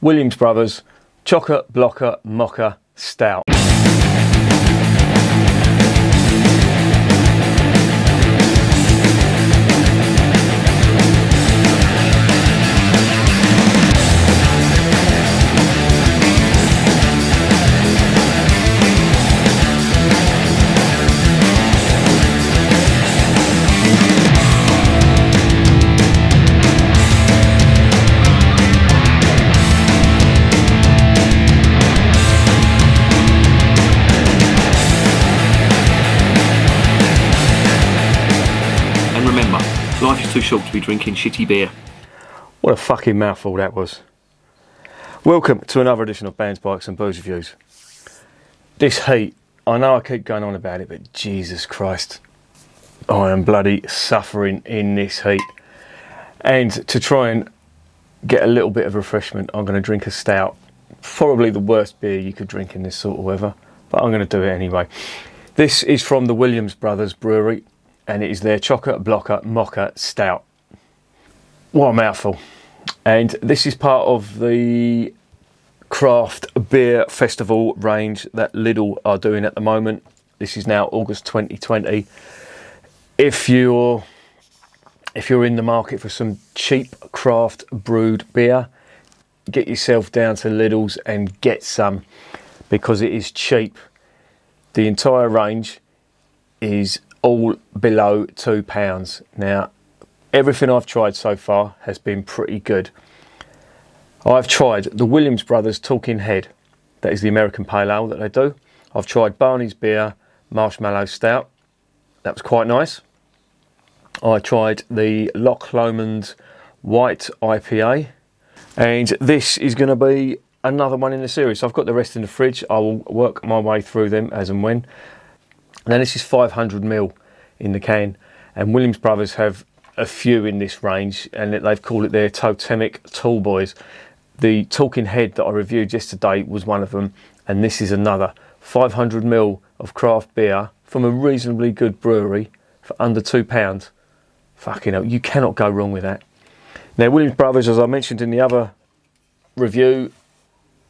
Williams Brothers Chokka Blokka Mocha Stout. And remember, life is too short to be drinking shitty beer. What a fucking mouthful that was. Welcome to another edition of Bands, Bikes and Booze Reviews. This heat, I know I keep going on about it, but Jesus Christ, I am bloody suffering in this heat. And to try and get a little bit of refreshment, I'm going to drink a stout. Probably the worst beer you could drink in this sort of weather, but I'm going to do it anyway. This is from the Williams Brothers Brewery, and it is their Chokka Blokka Mocha Stout. What a mouthful. And this is part of the craft beer festival range that Lidl are doing at the moment. This is now August 2020. If you're in the market for some cheap craft brewed beer, get yourself down to Lidl's and get some, because it is cheap. The entire range is all below £2. Now, everything I've tried so far has been pretty good. I've tried the Williams Brothers Talking Head, that is the American Pale Ale that they do. I've tried Barney's Beer Marshmallow Stout, that was quite nice. I tried the Loch Lomond White IPA, and this is going to be another one in the series. So I've got the rest in the fridge. I will work my way through them as and when. Now this is 500ml in the can, and Williams Brothers have a few in this range, and they've called it their totemic tall boys. The Talking Head that I reviewed yesterday was one of them, and this is another 500ml of craft beer from a reasonably good brewery for under £2. Fucking hell, you cannot go wrong with that. Now Williams Brothers, as I mentioned in the other review,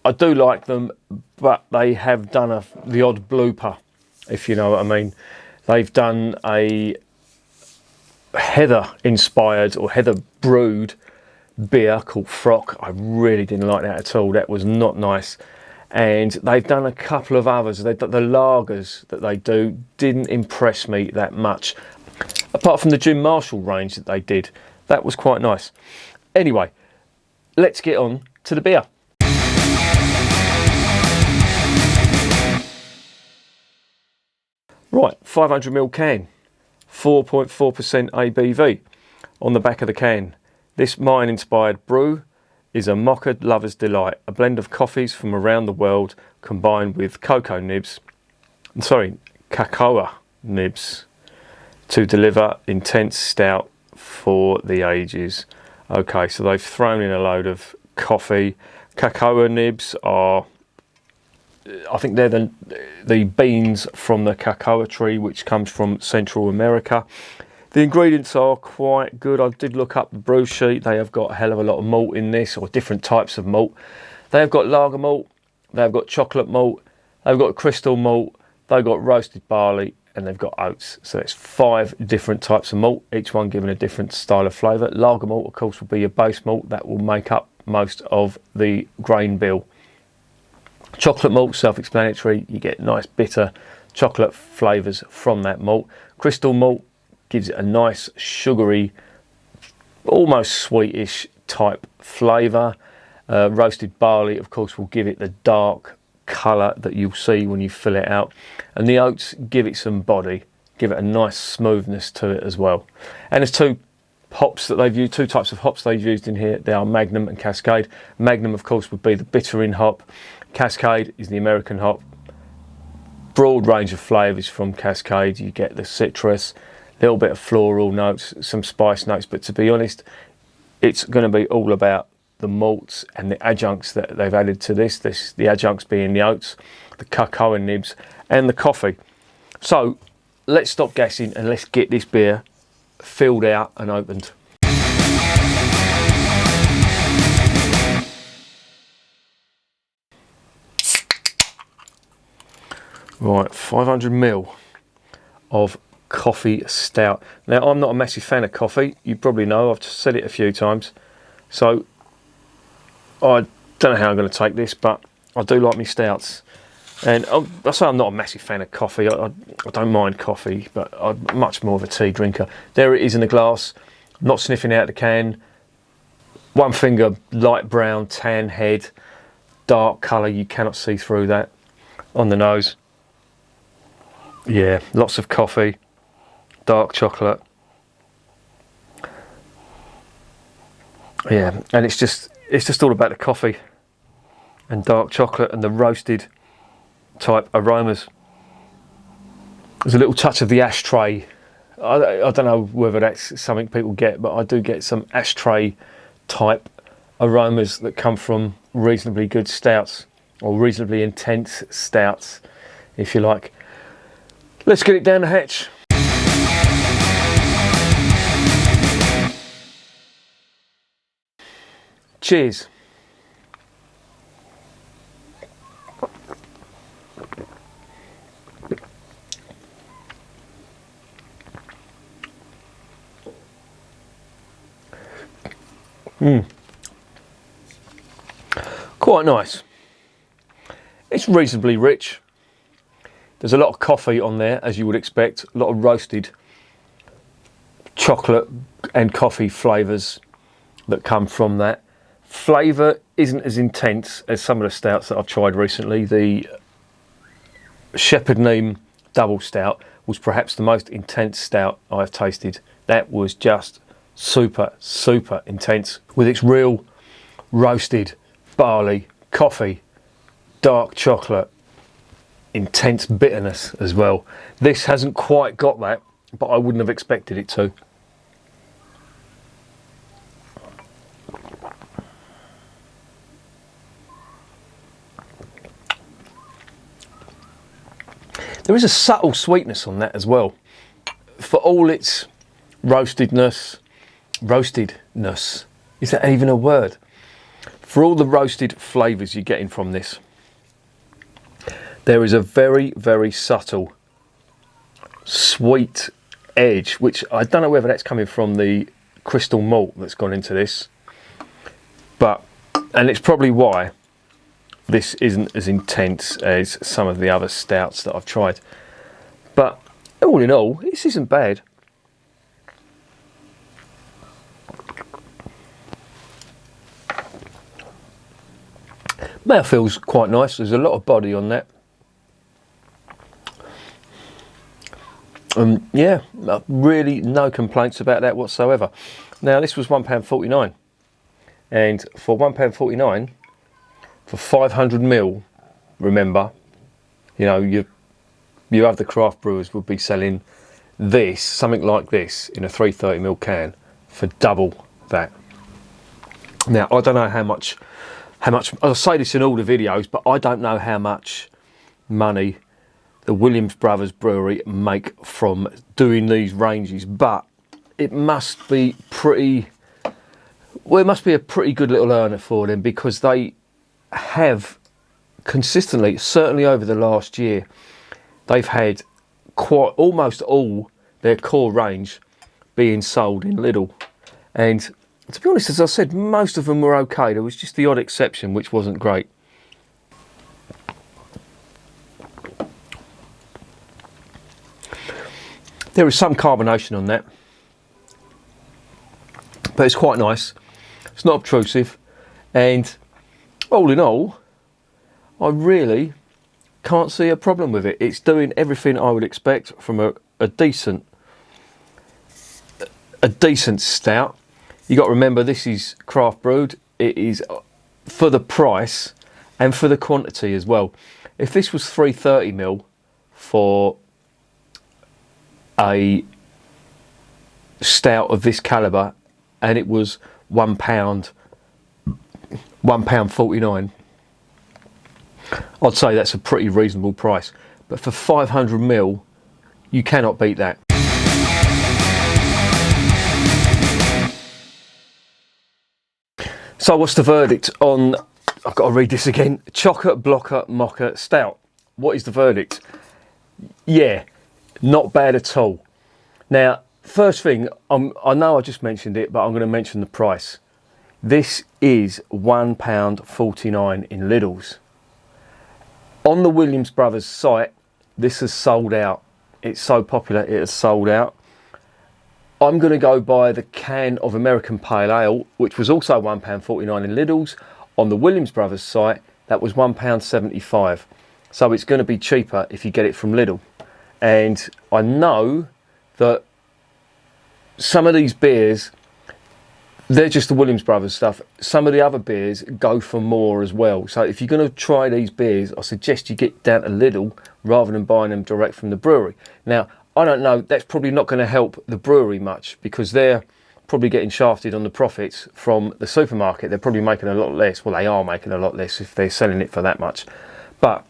I do like them, but they have done the odd blooper, if you know what I mean. They've done a heather inspired or heather brewed beer called Frock. I really didn't like that at all. That was not nice. And they've done a couple of others. The lagers that they do didn't impress me that much, apart from the Jim Marshall range that they did. That was quite nice. Anyway, let's get on to the beer. Right, 500ml can, 4.4% ABV. On the back of the can, this mine-inspired brew is a mocha lover's delight, a blend of coffees from around the world combined with cocoa nibs to deliver intense stout for the ages. Okay, so they've thrown in a load of coffee. Cocoa nibs are, I think they're the beans from the cocoa tree, which comes from Central America. The ingredients are quite good. I did look up the brew sheet. They have got a hell of a lot of malt in this, or different types of malt. They have got lager malt, they've got chocolate malt, they've got crystal malt, they've got roasted barley, and they've got oats. So it's 5 different types of malt, each one giving a different style of flavour. Lager malt, of course, will be your base malt. That will make up most of the grain bill. Chocolate malt, self-explanatory. You get nice bitter chocolate flavours from that malt. Crystal malt gives it a nice sugary, almost sweetish type flavour. Roasted barley, of course, will give it the dark colour that you'll see when you fill it out. And the oats give it some body, give it a nice smoothness to it as well. And there's two hops that they've used, 2 types of hops they've used in here. They are Magnum and Cascade. Magnum, of course, would be the bittering hop. Cascade is the American hop. Broad range of flavours from Cascade. You get the citrus, a little bit of floral notes, some spice notes, but to be honest, it's going to be all about the malts and the adjuncts that they've added to this. The adjuncts being the oats, the cocoa nibs, and the coffee. So let's stop gassing and let's get this beer filled out and opened. Right, 500ml of coffee stout. Now, I'm not a massive fan of coffee. You probably know, I've said it a few times. So, I don't know how I'm going to take this, but I do like me stouts. And I say I'm not a massive fan of coffee. I don't mind coffee, but I'm much more of a tea drinker. There it is in a glass. I'm not sniffing out the can. One finger, light brown, tan head, dark colour. You cannot see through that. On the nose. Yeah, lots of coffee, dark chocolate. Yeah, and it's just all about the coffee and dark chocolate and the roasted type aromas. There's a little touch of the ashtray. I don't know whether that's something people get, but I do get some ashtray type aromas that come from reasonably good stouts, or reasonably intense stouts, if you like. Let's get it down the hatch. Cheers. Quite nice. It's reasonably rich. There's a lot of coffee on there, as you would expect. A lot of roasted chocolate and coffee flavours that come from that. Flavour isn't as intense as some of the stouts that I've tried recently. The Shepherd Neame Double Stout was perhaps the most intense stout I've tasted. That was just super, super intense, with its real roasted barley, coffee, dark chocolate, intense bitterness as well. This hasn't quite got that, but I wouldn't have expected it to. There is a subtle sweetness on that as well. For all its roastedness, is that even a word? For all the roasted flavours you're getting from this, there is a very, very subtle sweet edge, which I don't know whether that's coming from the crystal malt that's gone into this, and it's probably why this isn't as intense as some of the other stouts that I've tried. But all in all, this isn't bad. Mouth feels quite nice. There's a lot of body on that. Yeah, really no complaints about that whatsoever. Now, this was £1.49, and for £1.49 for 500ml, remember, you know, you have the craft brewers would be selling this, something like this, in a 330ml can for double that. Now, I don't know how much. I'll say this in all the videos, but I don't know how much money the Williams Brothers Brewery make from doing these ranges, but it must be pretty, well, it must be a pretty good little earner for them, because they have consistently, certainly over the last year, they've had quite almost all their core range being sold in Lidl. And to be honest, as I said, most of them were okay. There was just the odd exception which wasn't great. There is some carbonation on that, but it's quite nice. It's not obtrusive, and all in all, I really can't see a problem with it. It's doing everything I would expect from a decent stout. You got to remember, this is craft brewed. It is for the price and for the quantity as well. If this was 330ml for a stout of this calibre, and it was £1.49, I'd say that's a pretty reasonable price. But for 500ml, you cannot beat that. So what's the verdict on, I've got to read this again, Chokka Blokka Mocha Stout? What is the verdict? Yeah, not bad at all. Now, first thing, I know I just mentioned it, but I'm going to mention the price. This is £1.49 in Lidl's. On the Williams Brothers site, this has sold out. It's so popular, it has sold out. I'm going to go by the can of American Pale Ale, which was also £1.49 in Lidl's. On the Williams Brothers site, that was £1.75. So it's going to be cheaper if you get it from Lidl. And I know that some of these beers, they're just the Williams Brothers stuff. Some of the other beers go for more as well. So if you're going to try these beers, I suggest you get down to Lidl rather than buying them direct from the brewery. Now, I don't know, that's probably not going to help the brewery much because they're probably getting shafted on the profits from the supermarket. They're probably making a lot less. Well, they are making a lot less if they're selling it for that much. But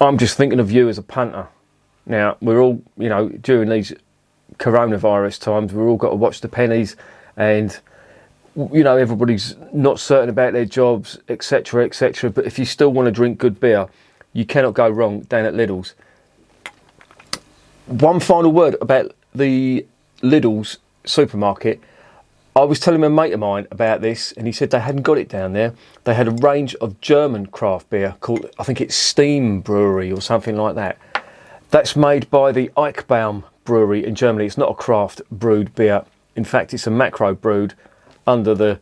I'm just thinking of you as a punter. Now, we're all, during these coronavirus times, we've all got to watch the pennies and, everybody's not certain about their jobs, etc., etc. But if you still want to drink good beer, you cannot go wrong down at Lidl's. One final word about the Lidl's supermarket. I was telling a mate of mine about this and he said they hadn't got it down there. They had a range of German craft beer called, I think it's Steam Brewery or something like that. That's made by the Eichbaum Brewery in Germany. It's not a craft brewed beer. In fact, it's a macro brewed under the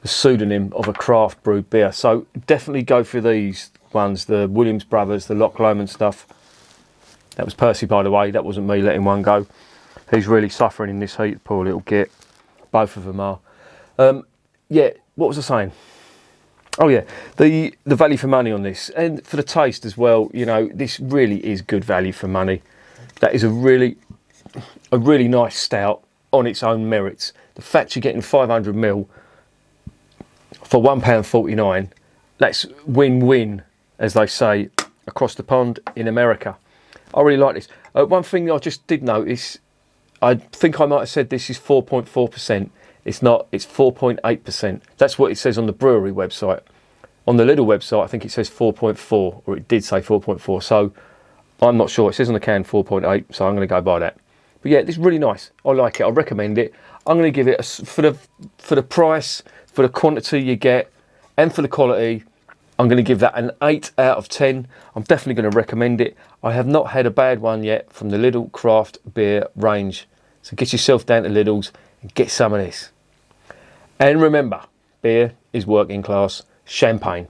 pseudonym of a craft brewed beer. So definitely go for these ones, the Williams Brothers, the Loch Lomond stuff. That was Percy, by the way. That wasn't me letting one go. He's really suffering in this heat, poor little git. Both of them are. Yeah, what was I saying? Oh yeah, the value for money on this. And for the taste as well, this really is good value for money. That is a really nice stout on its own merits. The fact you're getting 500ml for £1.49, that's win-win, as they say, across the pond in America. I really like this. One thing I just did notice, I think I might have said this is 4.4%. It's not, it's 4.8%. That's what it says on the brewery website. On the Lidl website, I think it says 4.4, or it did say 4.4. So I'm not sure. It says on the can 4.8, so I'm going to go by that. But yeah, this is really nice. I like it. I recommend it. I'm going to give it, for the price, for the quantity you get, and for the quality, I'm going to give that an 8 out of 10. I'm definitely going to recommend it. I have not had a bad one yet from the Lidl craft beer range. So get yourself down to Lidl's and get some of this. And remember, beer is working class champagne.